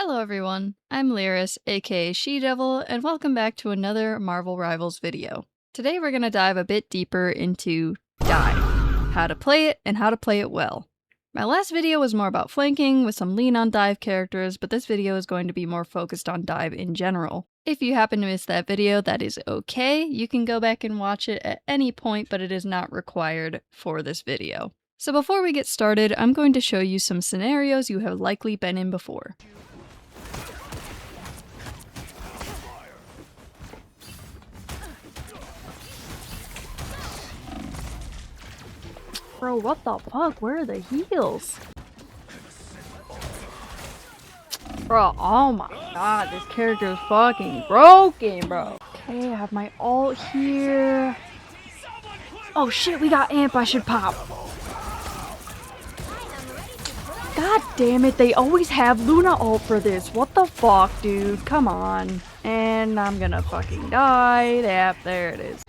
Hello everyone, I'm Lyris, aka She-Devil, and welcome back to another Marvel Rivals video. Today we're gonna dive a bit deeper into Dive, how to play it and how to play it well. My last video was more about flanking with some lean on dive characters, but this video is going to be more focused on dive in general. If you happen to miss that video, that is okay. You can go back and watch it at any point, but it is not required for this video. So before we get started, I'm going to show you some scenarios you have likely been in before. Bro, what the fuck? Where are the heals? Bro, oh my god, this character is fucking broken, bro. Okay, I have my ult here. Oh shit, we got amp, I should pop. God damn it, they always have Luna ult for this. What the fuck, dude? Come on. And I'm gonna fucking die. Yep, there it is.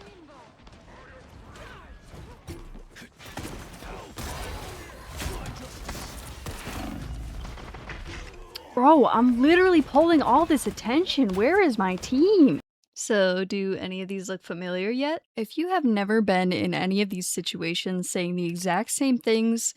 Bro, I'm literally pulling all this attention. Where is my team? So, do any of these look familiar yet? If you have never been in any of these situations saying the exact same things,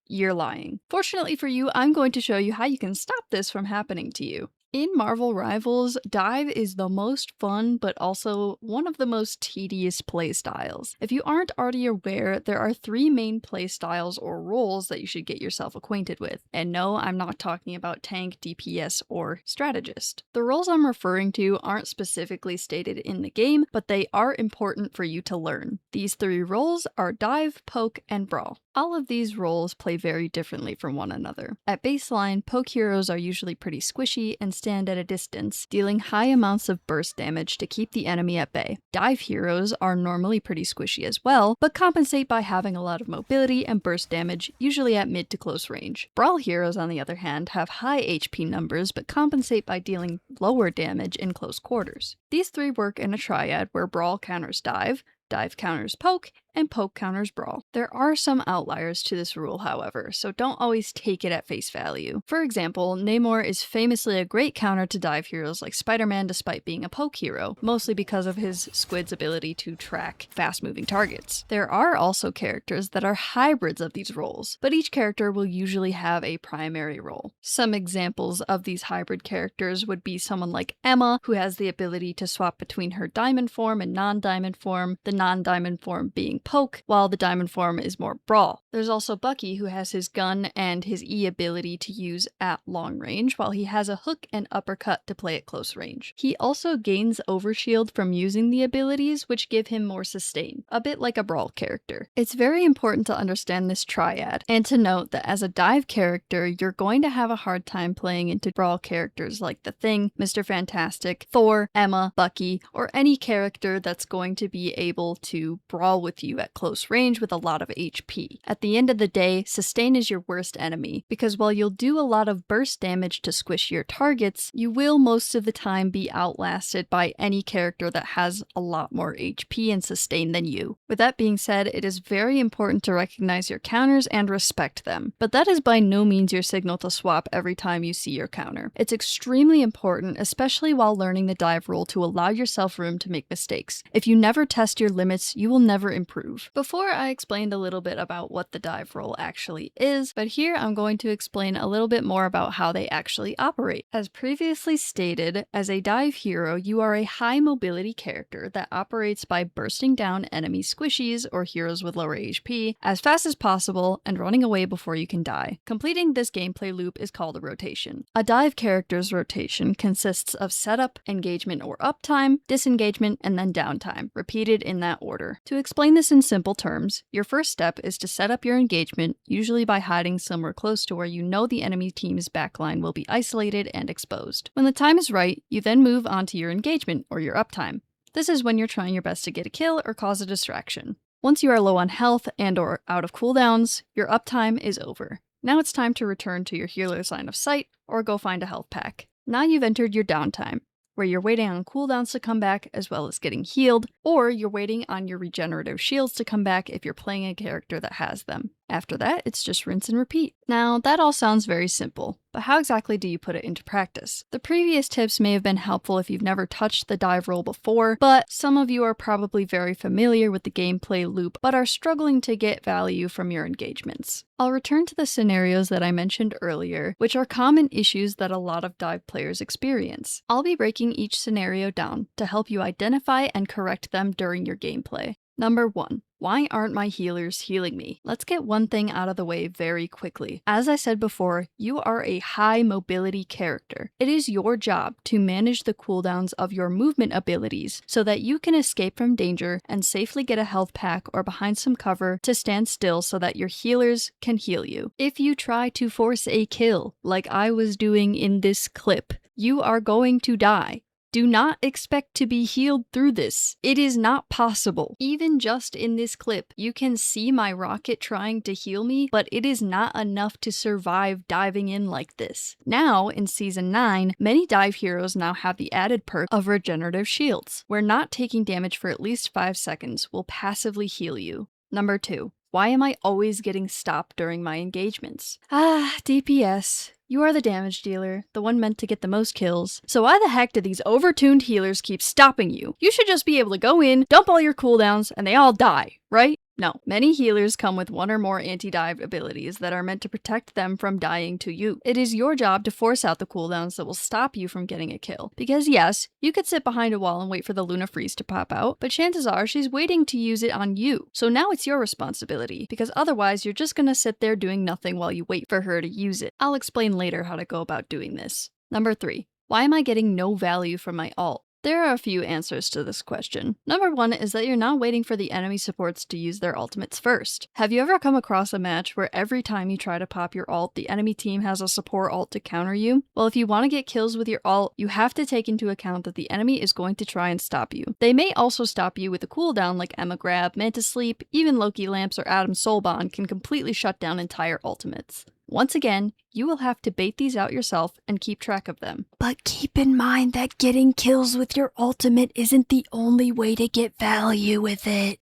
you're lying. Fortunately for you, I'm going to show you how you can stop this from happening to you. In Marvel Rivals, dive is the most fun, but also one of the most tedious playstyles. If you aren't already aware, there are three main playstyles or roles that you should get yourself acquainted with. And no, I'm not talking about tank, DPS, or strategist. The roles I'm referring to aren't specifically stated in the game, but they are important for you to learn. These three roles are dive, poke, and brawl. All of these roles play very differently from one another. At baseline, poke heroes are usually pretty squishy and stand at a distance, dealing high amounts of burst damage to keep the enemy at bay. Dive heroes are normally pretty squishy as well, but compensate by having a lot of mobility and burst damage, usually at mid to close range. Brawl heroes, on the other hand, have high HP numbers but compensate by dealing lower damage in close quarters. These three work in a triad where brawl counters dive, dive counters poke, and poke counters brawl. There are some outliers to this rule, however, so don't always take it at face value. For example, Namor is famously a great counter to dive heroes like Spider-Man despite being a poke hero, mostly because of his squid's ability to track fast-moving targets. There are also characters that are hybrids of these roles, but each character will usually have a primary role. Some examples of these hybrid characters would be someone like Emma, who has the ability to swap between her diamond form and non-diamond form, the non-diamond form being poke, while the diamond form is more brawl. There's also Bucky, who has his gun and his E ability to use at long range, while he has a hook and uppercut to play at close range. He also gains overshield from using the abilities, which give him more sustain, a bit like a brawl character. It's very important to understand this triad, and to note that as a dive character, you're going to have a hard time playing into brawl characters like The Thing, Mr. Fantastic, Thor, Emma, Bucky, or any character that's going to be able to brawl with you at close range with a lot of HP. At the end of the day, sustain is your worst enemy, because while you'll do a lot of burst damage to squish your targets, you will most of the time be outlasted by any character that has a lot more HP and sustain than you. With that being said, it is very important to recognize your counters and respect them, but that is by no means your signal to swap every time you see your counter. It's extremely important, especially while learning the dive rule, to allow yourself room to make mistakes. If you never test your limits, you will never improve. Before, I explained a little bit about what the dive role actually is, but here I'm going to explain a little bit more about how they actually operate. As previously stated, as a dive hero, you are a high mobility character that operates by bursting down enemy squishies or heroes with lower HP as fast as possible and running away before you can die. Completing this gameplay loop is called a rotation. A dive character's rotation consists of setup, engagement or uptime, disengagement, and then downtime, repeated in that order. To explain this in simple terms, your first step is to set up your engagement, usually by hiding somewhere close to where you know the enemy team's backline will be isolated and exposed. When the time is right, you then move on to your engagement, or your uptime. This is when you're trying your best to get a kill or cause a distraction. Once you are low on health and or out of cooldowns, your uptime is over. Now it's time to return to your healer's line of sight, or go find a health pack. Now you've entered your downtime, where you're waiting on cooldowns to come back as well as getting healed, or you're waiting on your regenerative shields to come back if you're playing a character that has them. After that, it's just rinse and repeat. Now, that all sounds very simple, but how exactly do you put it into practice? The previous tips may have been helpful if you've never touched the dive role before, but some of you are probably very familiar with the gameplay loop, but are struggling to get value from your engagements. I'll return to the scenarios that I mentioned earlier, which are common issues that a lot of dive players experience. I'll be breaking each scenario down to help you identify and correct them during your gameplay. Number 1. Why aren't my healers healing me? Let's get one thing out of the way very quickly. As I said before, you are a high mobility character. It is your job to manage the cooldowns of your movement abilities so that you can escape from danger and safely get a health pack or behind some cover to stand still so that your healers can heal you. If you try to force a kill, like I was doing in this clip, you are going to die. Do not expect to be healed through this. It is not possible. Even just in this clip, you can see my rocket trying to heal me, but it is not enough to survive diving in like this. Now, in Season 9, many dive heroes now have the added perk of regenerative shields, where not taking damage for at least 5 seconds will passively heal you. Number 2. Why am I always getting stopped during my engagements? DPS. You are the damage dealer, the one meant to get the most kills. So why the heck do these overtuned healers keep stopping you? You should just be able to go in, dump all your cooldowns, and they all die, right? No, many healers come with one or more anti-dive abilities that are meant to protect them from dying to you. It is your job to force out the cooldowns that will stop you from getting a kill. Because yes, you could sit behind a wall and wait for the Luna Freeze to pop out, but chances are she's waiting to use it on you. So now it's your responsibility, because otherwise you're just gonna sit there doing nothing while you wait for her to use it. I'll explain later how to go about doing this. Number 3. Why am I getting no value from my ult? There are a few answers to this question. Number 1 is that you're not waiting for the enemy supports to use their ultimates first. Have you ever come across a match where every time you try to pop your ult, the enemy team has a support ult to counter you? Well, if you want to get kills with your ult, you have to take into account that the enemy is going to try and stop you. They may also stop you with a cooldown like Emma Grab, Manta Sleep, even Loki Lamps or Adam's Soul Bond can completely shut down entire ultimates. Once again, you will have to bait these out yourself and keep track of them. But keep in mind that getting kills with your ultimate isn't the only way to get value with it.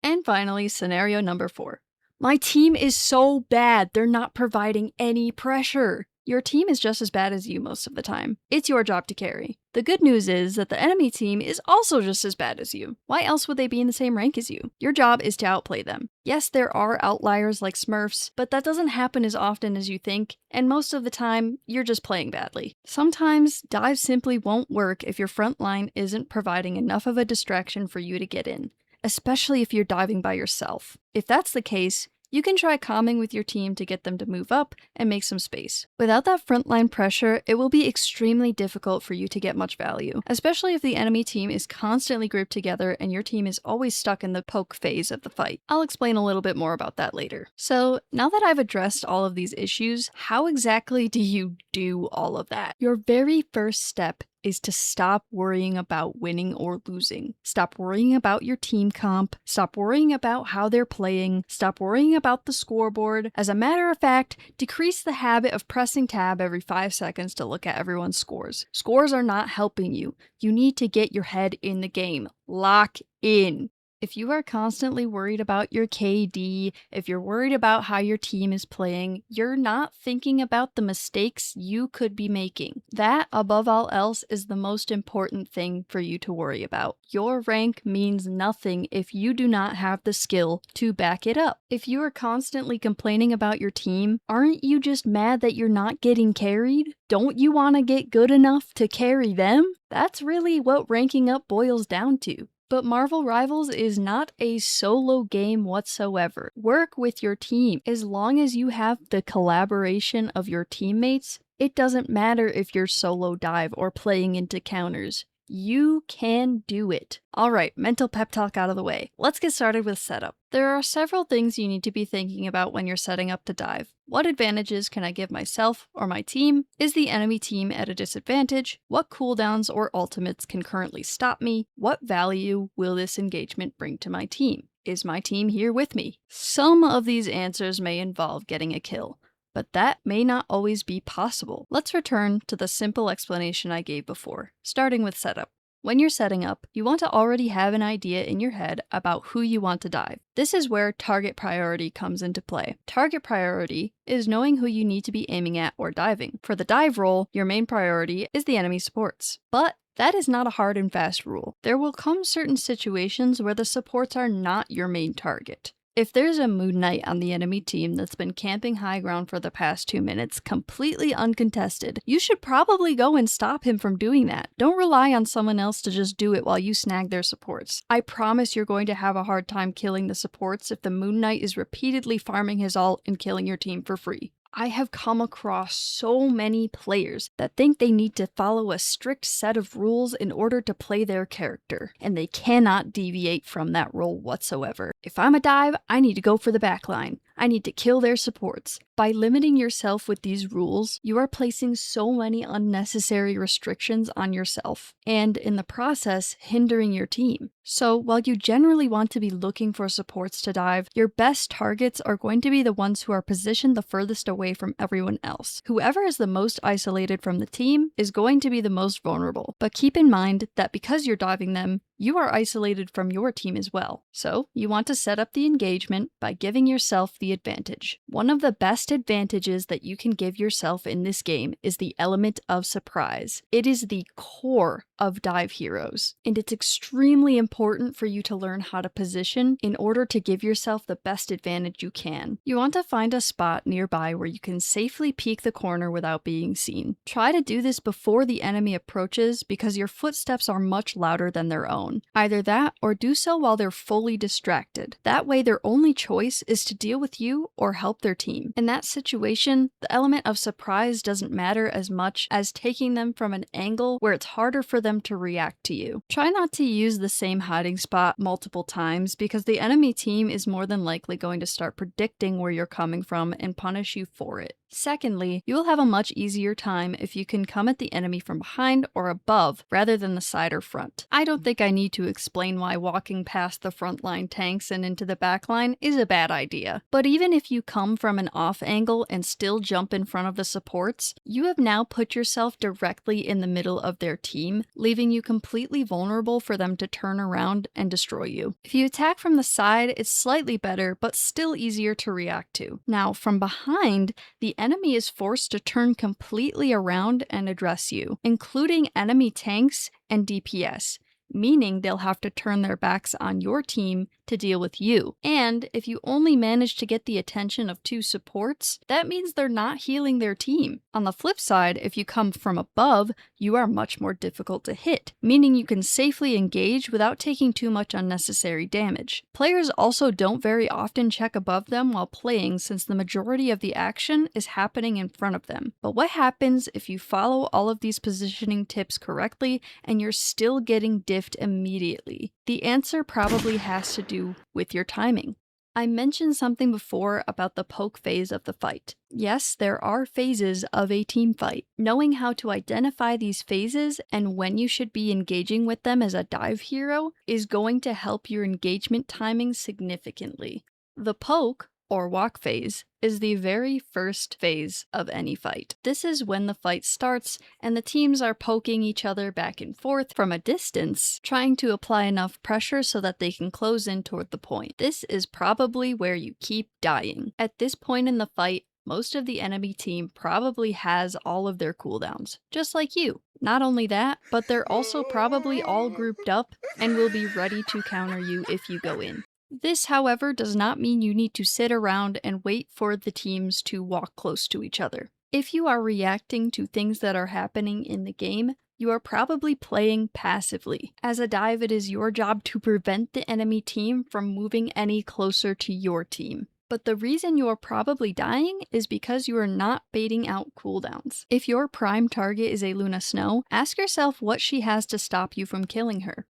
And finally, scenario number 4. My team is so bad, they're not providing any pressure. Your team is just as bad as you most of the time. It's your job to carry. The good news is that the enemy team is also just as bad as you. Why else would they be in the same rank as you? Your job is to outplay them. Yes, there are outliers like Smurfs, but that doesn't happen as often as you think, and most of the time, you're just playing badly. Sometimes, dives simply won't work if your front line isn't providing enough of a distraction for you to get in, especially if you're diving by yourself. If that's the case, you can try calming with your team to get them to move up and make some space. Without that frontline pressure, it will be extremely difficult for you to get much value, especially if the enemy team is constantly grouped together and your team is always stuck in the poke phase of the fight. I'll explain a little bit more about that later. So, now that I've addressed all of these issues, how exactly do you do all of that? Your very first step is to stop worrying about winning or losing. Stop worrying about your team comp. Stop worrying about how they're playing. Stop worrying about the scoreboard. As a matter of fact, decrease the habit of pressing tab every 5 seconds to look at everyone's scores. Scores are not helping you. You need to get your head in the game. Lock in. If you are constantly worried about your KD, if you're worried about how your team is playing, you're not thinking about the mistakes you could be making. That, above all else, is the most important thing for you to worry about. Your rank means nothing if you do not have the skill to back it up. If you are constantly complaining about your team, aren't you just mad that you're not getting carried? Don't you want to get good enough to carry them? That's really what ranking up boils down to. But Marvel Rivals is not a solo game whatsoever. Work with your team. As long as you have the collaboration of your teammates, it doesn't matter if you're solo dive or playing into counters. You can do it. Alright, mental pep talk out of the way. Let's get started with setup. There are several things you need to be thinking about when you're setting up to dive. What advantages can I give myself or my team? Is the enemy team at a disadvantage? What cooldowns or ultimates can currently stop me? What value will this engagement bring to my team? Is my team here with me? Some of these answers may involve getting a kill, but that may not always be possible. Let's return to the simple explanation I gave before, starting with setup. When you're setting up, you want to already have an idea in your head about who you want to dive. This is where target priority comes into play. Target priority is knowing who you need to be aiming at or diving. For the dive role, your main priority is the enemy supports. But that is not a hard and fast rule. There will come certain situations where the supports are not your main target. If there's a Moon Knight on the enemy team that's been camping high ground for the past 2 minutes, completely uncontested, you should probably go and stop him from doing that. Don't rely on someone else to just do it while you snag their supports. I promise you're going to have a hard time killing the supports if the Moon Knight is repeatedly farming his ult and killing your team for free. I have come across so many players that think they need to follow a strict set of rules in order to play their character, and they cannot deviate from that rule whatsoever. If I'm a dive, I need to go for the backline. I need to kill their supports. By limiting yourself with these rules, you are placing so many unnecessary restrictions on yourself, and in the process, hindering your team. So while you generally want to be looking for supports to dive, your best targets are going to be the ones who are positioned the furthest away from everyone else. Whoever is the most isolated from the team is going to be the most vulnerable. But keep in mind that because you're diving them, you are isolated from your team as well. So you want to set up the engagement by giving yourself the advantage. One of the best advantages that you can give yourself in this game is the element of surprise. It is the core of dive heroes, and it's extremely important for you to learn how to position in order to give yourself the best advantage you can. You want to find a spot nearby where you can safely peek the corner without being seen. Try to do this before the enemy approaches because your footsteps are much louder than their own. Either that or do so while they're fully distracted. That way their only choice is to deal with you or help their team. In that situation, the element of surprise doesn't matter as much as taking them from an angle where it's harder for them to react to you. Try not to use the same hiding spot multiple times because the enemy team is more than likely going to start predicting where you're coming from and punish you for it. Secondly, you will have a much easier time if you can come at the enemy from behind or above rather than the side or front. I don't think I need to explain why walking past the frontline tanks and into the backline is a bad idea. But even if you come from an off angle and still jump in front of the supports, you have now put yourself directly in the middle of their team, leaving you completely vulnerable for them to turn around and destroy you. If you attack from the side, it's slightly better, but still easier to react to. Now, from behind, the enemy is forced to turn completely around and address you, including enemy tanks and DPS, meaning they'll have to turn their backs on your team to deal with you. And if you only manage to get the attention of 2 supports, that means they're not healing their team. On the flip side, if you come from above, you are much more difficult to hit, meaning you can safely engage without taking too much unnecessary damage. Players also don't very often check above them while playing since the majority of the action is happening in front of them. But what happens if you follow all of these positioning tips correctly and you're still getting diffed immediately? The answer probably has to do with your timing. I mentioned something before about the poke phase of the fight. Yes, there are phases of a team fight. Knowing how to identify these phases and when you should be engaging with them as a dive hero is going to help your engagement timing significantly. The poke, or walk phase, is the very first phase of any fight. This is when the fight starts and the teams are poking each other back and forth from a distance, trying to apply enough pressure so that they can close in toward the point. This is probably where you keep dying. At this point in the fight, most of the enemy team probably has all of their cooldowns, just like you. Not only that, but they're also probably all grouped up and will be ready to counter you if you go in. This, however, does not mean you need to sit around and wait for the teams to walk close to each other. If you are reacting to things that are happening in the game, you are probably playing passively. As a dive, it is your job to prevent the enemy team from moving any closer to your team. But the reason you are probably dying is because you are not baiting out cooldowns. If your prime target is a Luna Snow, ask yourself what she has to stop you from killing her.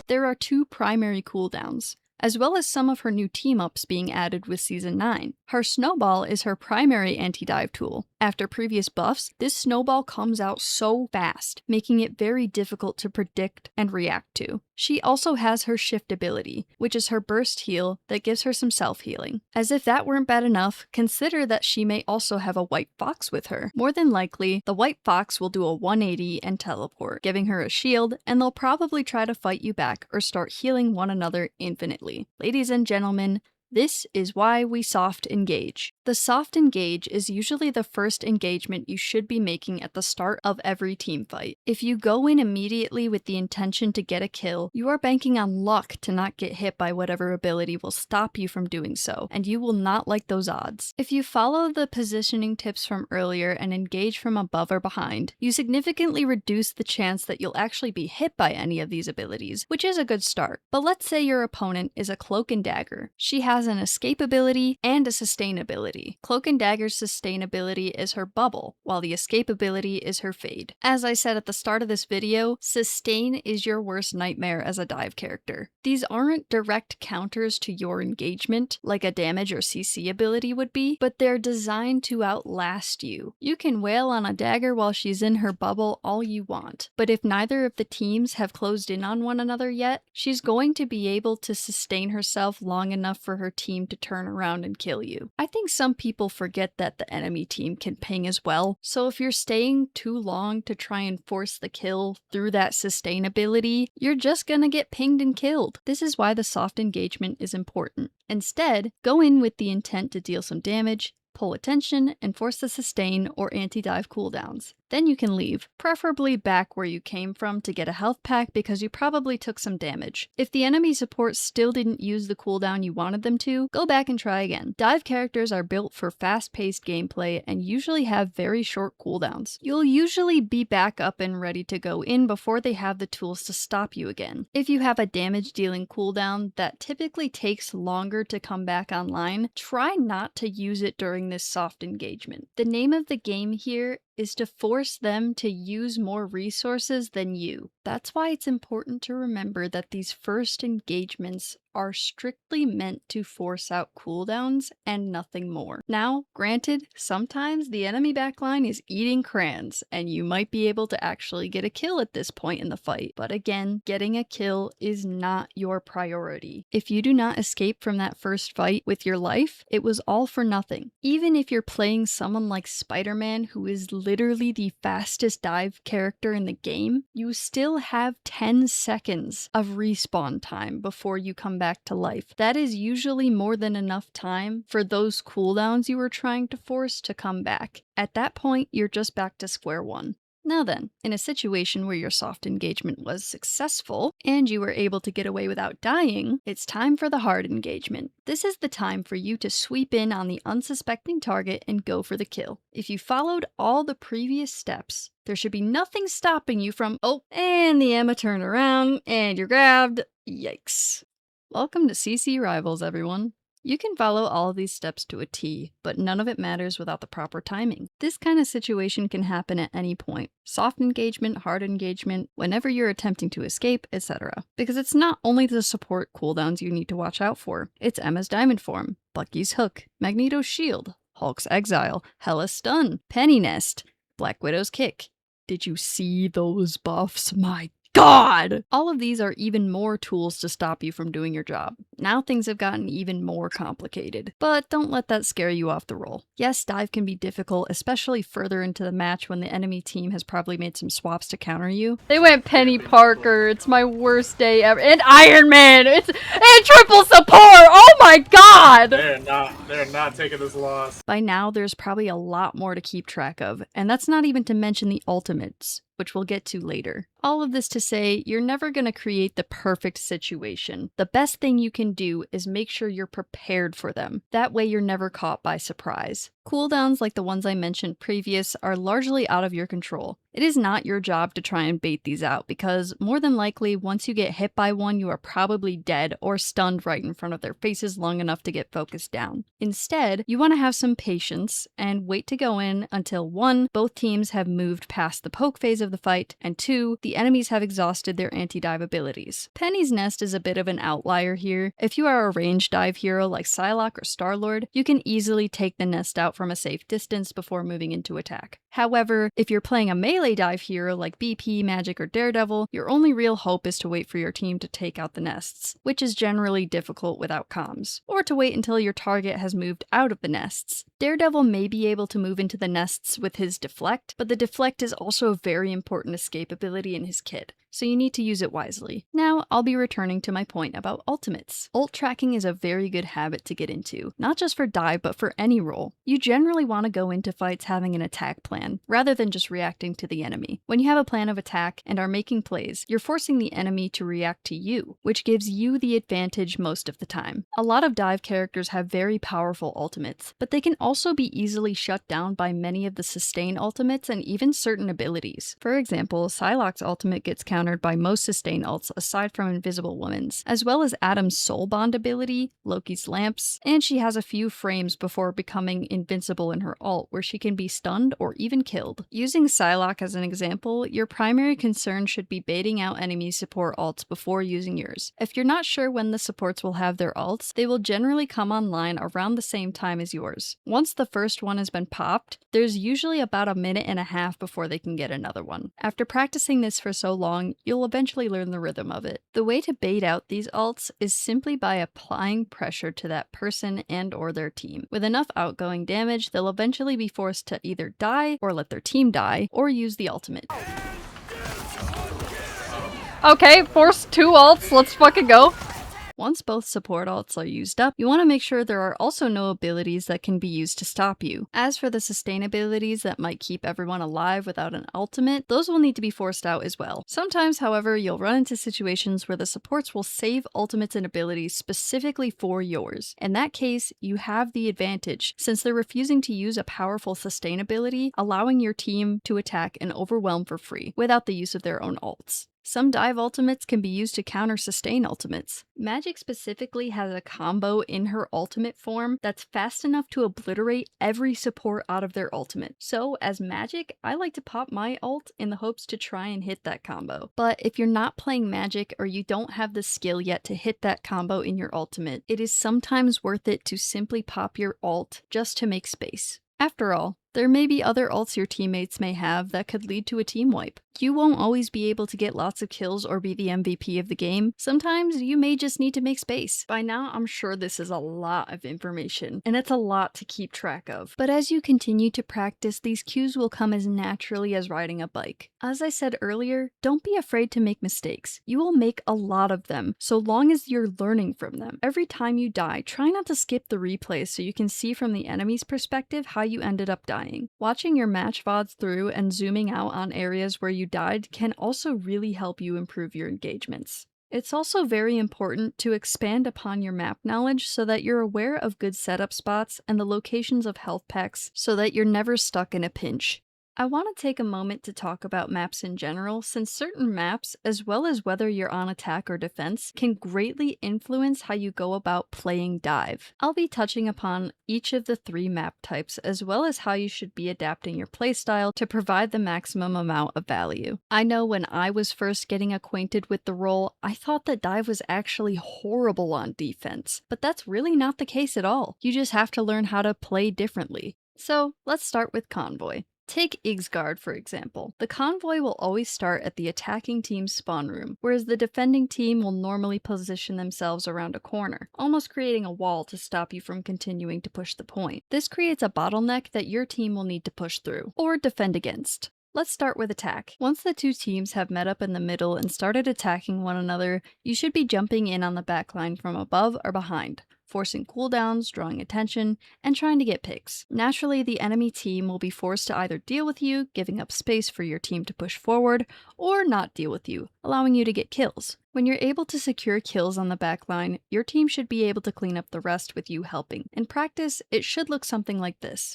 There are 2 primary cooldowns. as well as some of her new team-ups being added with Season 9. Her Snowball is her primary anti-dive tool. After previous buffs, this Snowball comes out so fast, making it very difficult to predict and react to. She also has her Shift ability, which is her burst heal that gives her some self-healing. As if that weren't bad enough, consider that she may also have a White Fox with her. More than likely, the White Fox will do a 180 and teleport, giving her a shield, and they'll probably try to fight you back or start healing one another infinitely. Ladies and gentlemen, this is why we soft engage. The soft engage is usually the first engagement you should be making at the start of every team fight. If you go in immediately with the intention to get a kill, you are banking on luck to not get hit by whatever ability will stop you from doing so, and you will not like those odds. If you follow the positioning tips from earlier and engage from above or behind, you significantly reduce the chance that you'll actually be hit by any of these abilities, which is a good start. But let's say your opponent is a Cloak and Dagger. She has an escape ability and a sustain ability. Cloak and Dagger's sustainability is her bubble, while the escape ability is her fade. As I said at the start of this video, sustain is your worst nightmare as a dive character. These aren't direct counters to your engagement, like a damage or CC ability would be, but they're designed to outlast you. You can wail on a dagger while she's in her bubble all you want, but if neither of the teams have closed in on one another yet, she's going to be able to sustain herself long enough for her team to turn around and kill you. I think some people forget that the enemy team can ping as well, so if you're staying too long to try and force the kill through that sustainability, you're just gonna get pinged and killed. This is why the soft engagement is important. Instead, go in with the intent to deal some damage, pull attention, and force the sustain or anti-dive cooldowns. Then you can leave, preferably back where you came from to get a health pack because you probably took some damage. If the enemy support still didn't use the cooldown you wanted them to, go back and try again. Dive characters are built for fast-paced gameplay and usually have very short cooldowns. You'll usually be back up and ready to go in before they have the tools to stop you again. If you have a damage-dealing cooldown that typically takes longer to come back online, try not to use it during this soft engagement. The name of the game here is to force them to use more resources than you. That's why it's important to remember that these first engagements are strictly meant to force out cooldowns and nothing more. Now, granted, sometimes the enemy backline is eating crayons, and you might be able to actually get a kill at this point in the fight, but again, getting a kill is not your priority. If you do not escape from that first fight with your life, it was all for nothing. Even if you're playing someone like Spider-Man, who is literally the fastest dive character in the game, you still have 10 seconds of respawn time before you come back to life. That is usually more than enough time for those cooldowns you were trying to force to come back. At that point, you're just back to square one. Now then, in a situation where your soft engagement was successful, and you were able to get away without dying, it's time for the hard engagement. This is the time for you to sweep in on the unsuspecting target and go for the kill. If you followed all the previous steps, there should be nothing stopping you from, oh, and the Emma turned around, and you're grabbed. Yikes. Welcome to CC Rivals, everyone. You can follow all of these steps to a T, but none of it matters without the proper timing. This kind of situation can happen at any point. Soft engagement, hard engagement, whenever you're attempting to escape, etc. Because it's not only the support cooldowns you need to watch out for. It's Emma's Diamond Form, Bucky's Hook, Magneto's Shield, Hulk's Exile, Hela's Stun, Penny Nest, Black Widow's Kick. Did you see those buffs? My God! All of these are even more tools to stop you from doing your job. Now things have gotten even more complicated. But don't let that scare you off the roll. Yes, dive can be difficult, especially further into the match when the enemy team has probably made some swaps to counter you. They went Penny Parker, it's my worst day ever, and Iron Man, and triple support! Oh my God! They're not taking this loss. By now, there's probably a lot more to keep track of, and that's not even to mention the ultimates, which we'll get to later. All of this to say, you're never going to create the perfect situation. The best thing you can do is make sure you're prepared for them. That way you're never caught by surprise. Cooldowns like the ones I mentioned previous are largely out of your control. It is not your job to try and bait these out because, more than likely, once you get hit by one, you are probably dead or stunned right in front of their faces long enough to get focused down. Instead, you want to have some patience and wait to go in until 1. Both teams have moved past the poke phase of the fight, and 2. The enemies have exhausted their anti-dive abilities. Penny's Nest is a bit of an outlier here. If you are a ranged dive hero like Psylocke or Star-Lord, you can easily take the nest out from a safe distance before moving into attack. However, if you're playing a melee dive hero like BP, Magic, or Daredevil, your only real hope is to wait for your team to take out the nests, which is generally difficult without comms, or to wait until your target has moved out of the nests. Daredevil may be able to move into the nests with his Deflect, but the Deflect is also a very important escape ability in his kit, so you need to use it wisely. Now, I'll be returning to my point about ultimates. Ult tracking is a very good habit to get into, not just for dive, but for any role. You generally want to go into fights having an attack plan, rather than just reacting to the enemy. When you have a plan of attack and are making plays, you're forcing the enemy to react to you, which gives you the advantage most of the time. A lot of dive characters have very powerful ultimates, but they can also be easily shut down by many of the sustain ultimates and even certain abilities. For example, Psylocke's ultimate gets countered by most sustain ults aside from Invisible Woman's, as well as Adam's Soul Bond ability, Loki's Lamps, and she has a few frames before becoming invincible in her ult where she can be stunned or even killed. Using Psylocke as an example, your primary concern should be baiting out enemy support ults before using yours. If you're not sure when the supports will have their ults, they will generally come online around the same time as yours. Once the first one has been popped, there's usually about a minute and a half before they can get another one. After practicing this for so long, you'll eventually learn the rhythm of it. The way to bait out these ults is simply by applying pressure to that person and or their team. With enough outgoing damage, they'll eventually be forced to either die or let their team die, or use the ultimate. Okay, force 2 ults, let's fucking go. Once both support ults are used up, you want to make sure there are also no abilities that can be used to stop you. As for the sustain abilities that might keep everyone alive without an ultimate, those will need to be forced out as well. Sometimes, however, you'll run into situations where the supports will save ultimates and abilities specifically for yours. In that case, you have the advantage, since they're refusing to use a powerful sustain ability, allowing your team to attack and overwhelm for free, without the use of their own ults. Some dive ultimates can be used to counter sustain ultimates. Magic specifically has a combo in her ultimate form that's fast enough to obliterate every support out of their ultimate. So as Magic, I like to pop my ult in the hopes to try and hit that combo. But if you're not playing Magic or you don't have the skill yet to hit that combo in your ultimate, it is sometimes worth it to simply pop your ult just to make space. After all, there may be other ults your teammates may have that could lead to a team wipe. You won't always be able to get lots of kills or be the MVP of the game. Sometimes you may just need to make space. By now, I'm sure this is a lot of information, and it's a lot to keep track of. But as you continue to practice, these cues will come as naturally as riding a bike. As I said earlier, don't be afraid to make mistakes. You will make a lot of them, so long as you're learning from them. Every time you die, try not to skip the replays so you can see from the enemy's perspective how you ended up dying. Watching your match VODs through and zooming out on areas where you died can also really help you improve your engagements. It's also very important to expand upon your map knowledge so that you're aware of good setup spots and the locations of health packs so that you're never stuck in a pinch. I want to take a moment to talk about maps in general, since certain maps, as well as whether you're on attack or defense, can greatly influence how you go about playing dive. I'll be touching upon each of the 3 map types, as well as how you should be adapting your playstyle to provide the maximum amount of value. I know when I was first getting acquainted with the role, I thought that dive was actually horrible on defense, but that's really not the case at all. You just have to learn how to play differently. So let's start with Convoy. Take Ixgard, for example. The Convoy will always start at the attacking team's spawn room, whereas the defending team will normally position themselves around a corner, almost creating a wall to stop you from continuing to push the point. This creates a bottleneck that your team will need to push through, or defend against. Let's start with attack. Once the 2 teams have met up in the middle and started attacking one another, you should be jumping in on the backline from above or behind. forcing cooldowns, drawing attention, and trying to get picks. Naturally, the enemy team will be forced to either deal with you, giving up space for your team to push forward, or not deal with you, allowing you to get kills. When you're able to secure kills on the backline, your team should be able to clean up the rest with you helping. In practice, it should look something like this.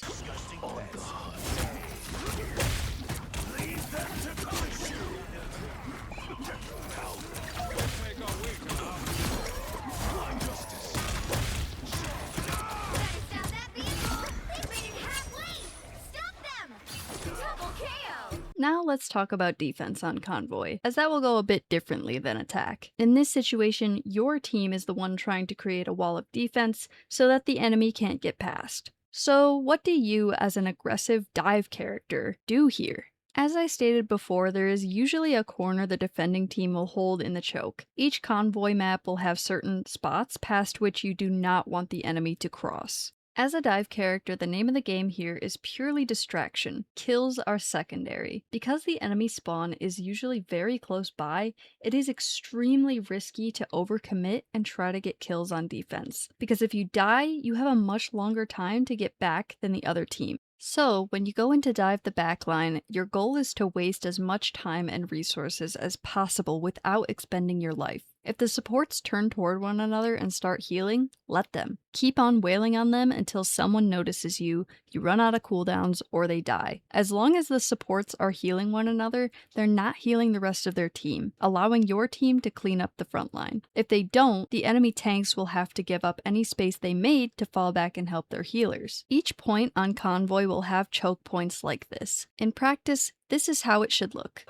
Now let's talk about defense on Convoy, as that will go a bit differently than attack. In this situation, your team is the one trying to create a wall of defense so that the enemy can't get past. So what do you, as an aggressive dive character, do here? As I stated before, there is usually a corner the defending team will hold in the choke. Each Convoy map will have certain spots past which you do not want the enemy to cross. As a dive character, the name of the game here is purely distraction. Kills are secondary. Because the enemy spawn is usually very close by, it is extremely risky to overcommit and try to get kills on defense. Because if you die, you have a much longer time to get back than the other team. So, when you go in to dive the backline, your goal is to waste as much time and resources as possible without expending your life. If the supports turn toward one another and start healing, let them. Keep on wailing on them until someone notices you run out of cooldowns, or they die. As long as the supports are healing one another, they're not healing the rest of their team, allowing your team to clean up the front line. If they don't, the enemy tanks will have to give up any space they made to fall back and help their healers. Each point on Convoy will have choke points like this. In practice, this is how it should look.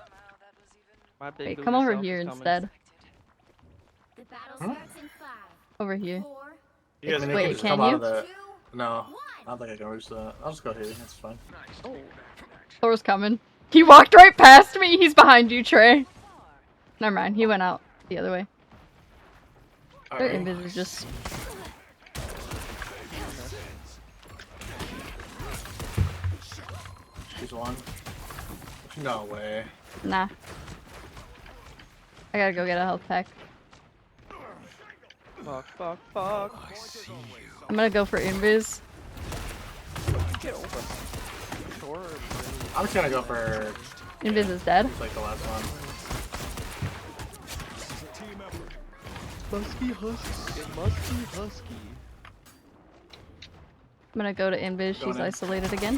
Hey, come over here instead. Huh? Over here. You guys Wait, just can come you? out of the... No, I don't think I can reach that. I'll just go here, that's fine. Thor's coming. He walked right past me! He's behind you, Trey. Never mind, he went out the other way. Their invis is just... He's one. No way. Nah. I gotta go get a health pack. Fuck. I'm gonna go for invis. Get over. Sure. I'm just gonna go for... Invis is dead. like the last one. Musky husky. It must be husky. I'm gonna go to invis. She's in. isolated again.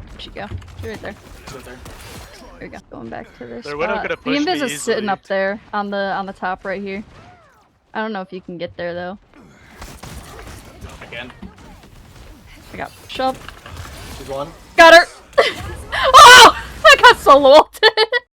Where'd she go? She's right there. Sit there. There we go. Going back to this Their widow spot. could have The pushed me invis is sitting easily. up there on the top right here. I don't know if you can get there though. Again. I got shoved. She's one. Got her! Oh! I got solo ulted!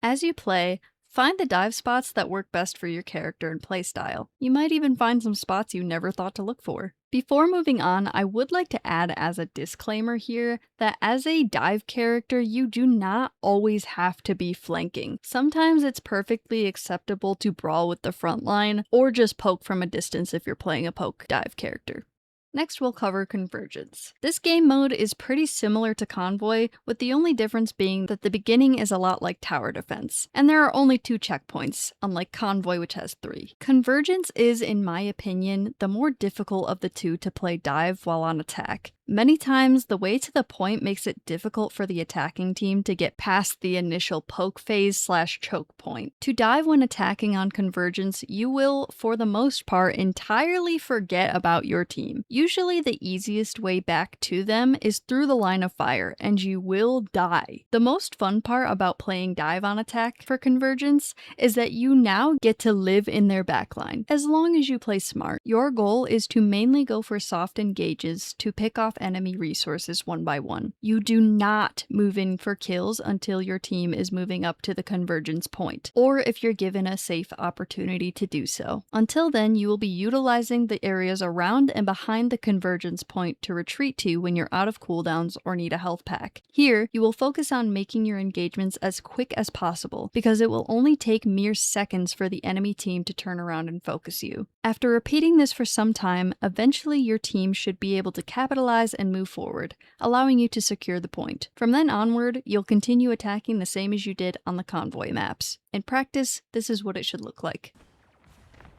As you play, find the dive spots that work best for your character and playstyle. You might even find some spots you never thought to look for. Before moving on, I would like to add as a disclaimer here that as a dive character, you do not always have to be flanking. Sometimes it's perfectly acceptable to brawl with the front line, or just poke from a distance if you're playing a poke dive character. Next, we'll cover Convergence. This game mode is pretty similar to Convoy, with the only difference being that the beginning is a lot like tower defense, and there are only 2 checkpoints, unlike Convoy which has 3. Convergence is, in my opinion, the more difficult of the 2 to play dive while on attack. Many times, the way to the point makes it difficult for the attacking team to get past the initial poke phase / choke point. To dive when attacking on Convergence, you will, for the most part, entirely forget about your team. Usually the easiest way back to them is through the line of fire, and you will die. The most fun part about playing dive on attack for Convergence is that you now get to live in their backline. As long as you play smart, your goal is to mainly go for soft engages to pick off enemy resources one by one. You do not move in for kills until your team is moving up to the Convergence point, or if you're given a safe opportunity to do so. Until then, you will be utilizing the areas around and behind the Convergence point to retreat to when you're out of cooldowns or need a health pack. Here, you will focus on making your engagements as quick as possible, because it will only take mere seconds for the enemy team to turn around and focus you. After repeating this for some time, eventually your team should be able to capitalize and move forward, allowing you to secure the point. From then onward, you'll continue attacking the same as you did on the Convoy maps. In practice, this is what it should look like.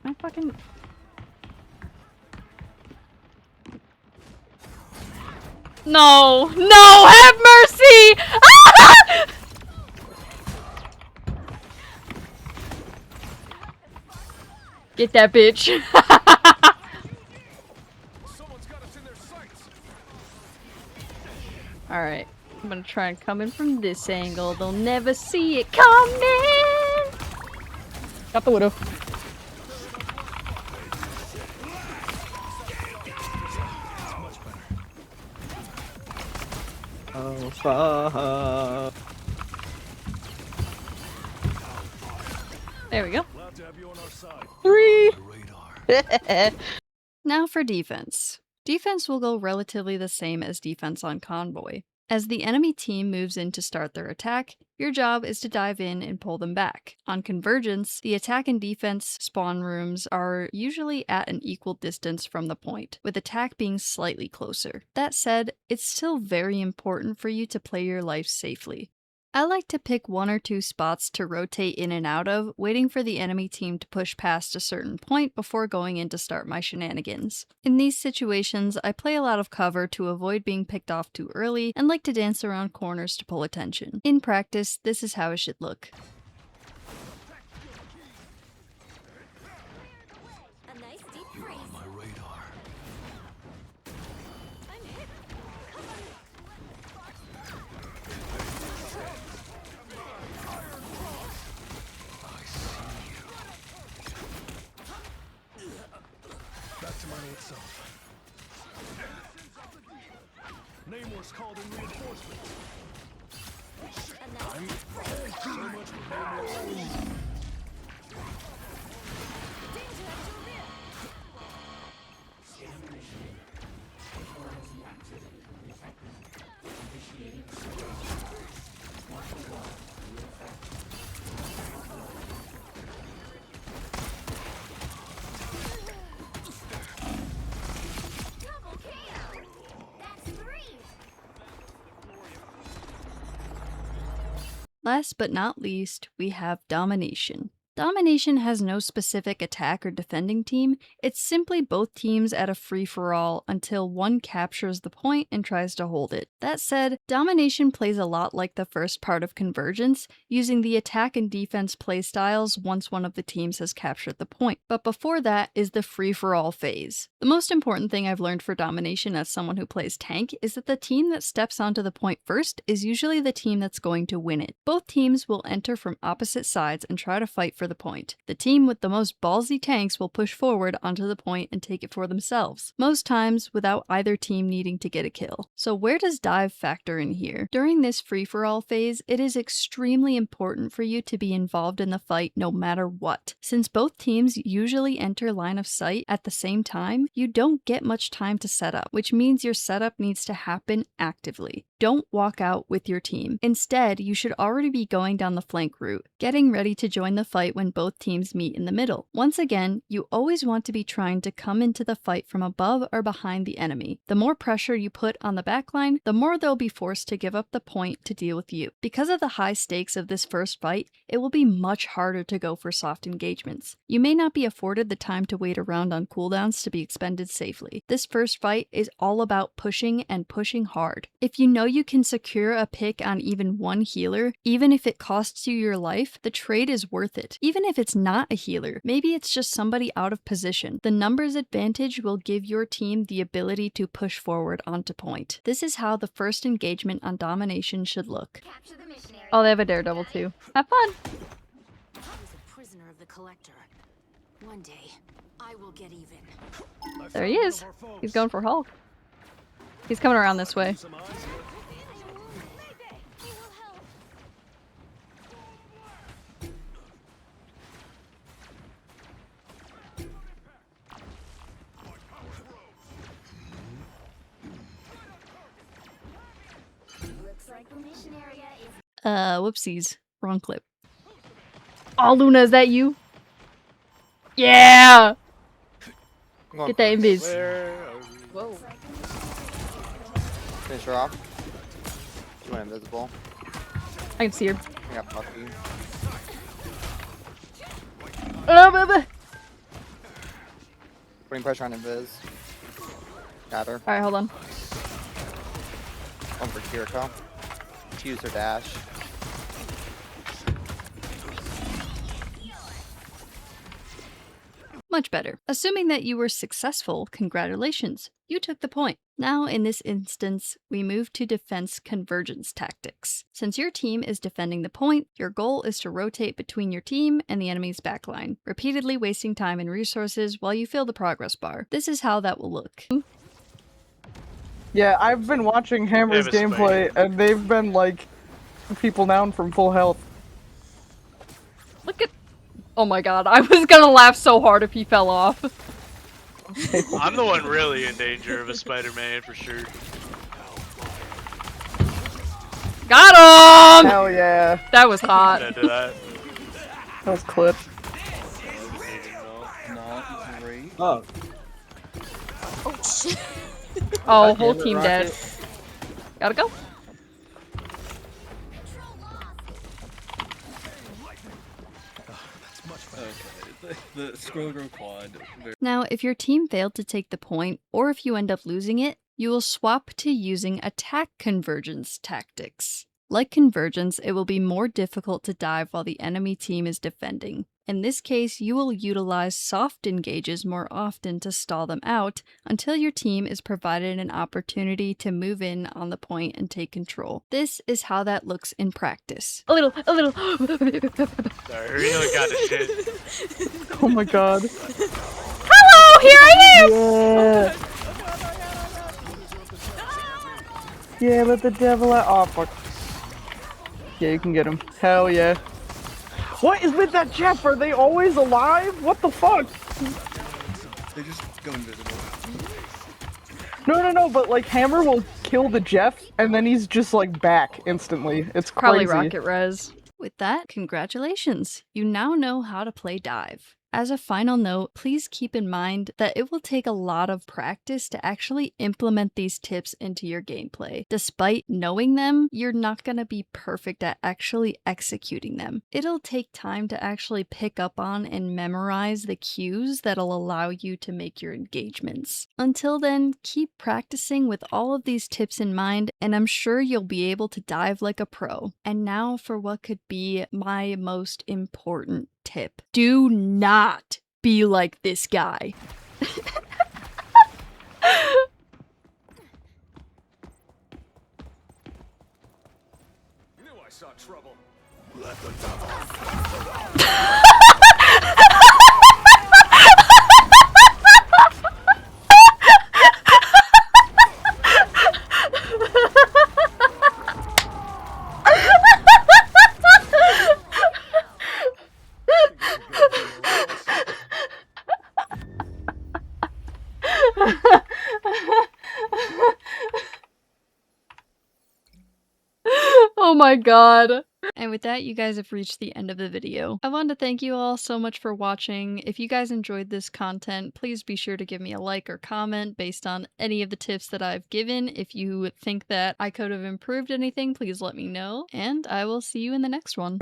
I fucking... No! No! Have mercy! Ah! Get that bitch. Alright. I'm gonna try and come in from this angle. They'll never see it coming! Got the widow. Oh, fuck. There we go. 3! Now for defense. Defense will go relatively the same as defense on Convoy. As the enemy team moves in to start their attack, your job is to dive in and pull them back. On Convergence, the attack and defense spawn rooms are usually at an equal distance from the point, with attack being slightly closer. That said, it's still very important for you to play your life safely. I like to pick 1 or 2 spots to rotate in and out of, waiting for the enemy team to push past a certain point before going in to start my shenanigans. In these situations, I play a lot of cover to avoid being picked off too early, and like to dance around corners to pull attention. In practice, this is how it should look. Namor's called in reinforcements. Last but not least, we have Domination. Domination has no specific attack or defending team, it's simply both teams at a free-for-all until one captures the point and tries to hold it. That said, Domination plays a lot like the first part of Convergence, using the attack and defense playstyles once one of the teams has captured the point, but before that is the free-for-all phase. The most important thing I've learned for Domination as someone who plays tank is that the team that steps onto the point first is usually the team that's going to win it. Both teams will enter from opposite sides and try to fight for the point. The team with the most ballsy tanks will push forward onto the point and take it for themselves, most times without either team needing to get a kill. So where does dive factor in here? During this free-for-all phase, it is extremely important for you to be involved in the fight no matter what. Since both teams usually enter line of sight at the same time, you don't get much time to set up, which means your setup needs to happen actively. Don't walk out with your team. Instead, you should already be going down the flank route, getting ready to join the fight when both teams meet in the middle. Once again, you always want to be trying to come into the fight from above or behind the enemy. The more pressure you put on the backline, the more they'll be forced to give up the point to deal with you. Because of the high stakes of this first fight, it will be much harder to go for soft engagements. You may not be afforded the time to wait around on cooldowns to be expended safely. This first fight is all about pushing and pushing hard. If you know you can secure a pick on even one healer, even if it costs you your life, the trade is worth it. Even if it's not a healer, maybe it's just somebody out of position. The numbers advantage will give your team the ability to push forward onto point. This is how the first engagement on Domination should look. Oh, they have a daredevil too. Have fun! I was a prisoner of the Collector. One day, I will get even. There he is. He's going for Hulk. He's coming around this way. Whoopsies. Wrong clip. Oh, Luna, is that you? Yeah! Get that invis. Whoa. Finish her off. She went invisible. I can see her. I got Bucky. Putting pressure on Invis. Got her. Alright, hold on. One for Kiriko. She used her dash. Much better. Assuming that you were successful, congratulations. You took the point. Now, in this instance, we move to defense convergence tactics. Since your team is defending the point, your goal is to rotate between your team and the enemy's backline, repeatedly wasting time and resources while you fill the progress bar. This is how that will look. Yeah, I've been watching Hammer's They have a gameplay, and they've been, like, people down from full health. Look at... Oh my god, I was gonna laugh so hard if he fell off. I'm the one really in danger of a Spider-Man for sure. Got him! Hell yeah. That was hot. Did I do that? That was clip. Not great. Oh. Oh shit. Oh, whole team dead. Gotta go. Okay, the scroll grow quad. Now, if your team failed to take the point, or if you end up losing it, you will swap to using attack convergence tactics. Like Convergence, it will be more difficult to dive while the enemy team is defending. In this case, you will utilize soft engages more often to stall them out until your team is provided an opportunity to move in on the point and take control. This is how that looks in practice. A little. Sorry, Reno got the shit. Oh my god. Hello, here I am! Yeah. Yeah, let the devil out. Oh, fuck. Yeah, you can get him. Hell yeah. What is with that Jeff? Are they always alive? What the fuck? They just go invisible. No, but like Hammer will kill the Jeff and then he's just like back instantly. It's Probably crazy. Rocket Res. With that, congratulations! You now know how to play dive. As a final note, please keep in mind that it will take a lot of practice to actually implement these tips into your gameplay. Despite knowing them, you're not going to be perfect at actually executing them. It'll take time to actually pick up on and memorize the cues that'll allow you to make your engagements. Until then, keep practicing with all of these tips in mind, and I'm sure you'll be able to dive like a pro. And now for what could be my most important tip. Do not be like this guy. Knew I saw trouble. Oh my god. And with that, you guys have reached the end of the video. I wanted to thank you all so much for watching. If you guys enjoyed this content, please be sure to give me a like or comment based on any of the tips that I've given. If you think that I could have improved anything, please let me know. And I will see you in the next one.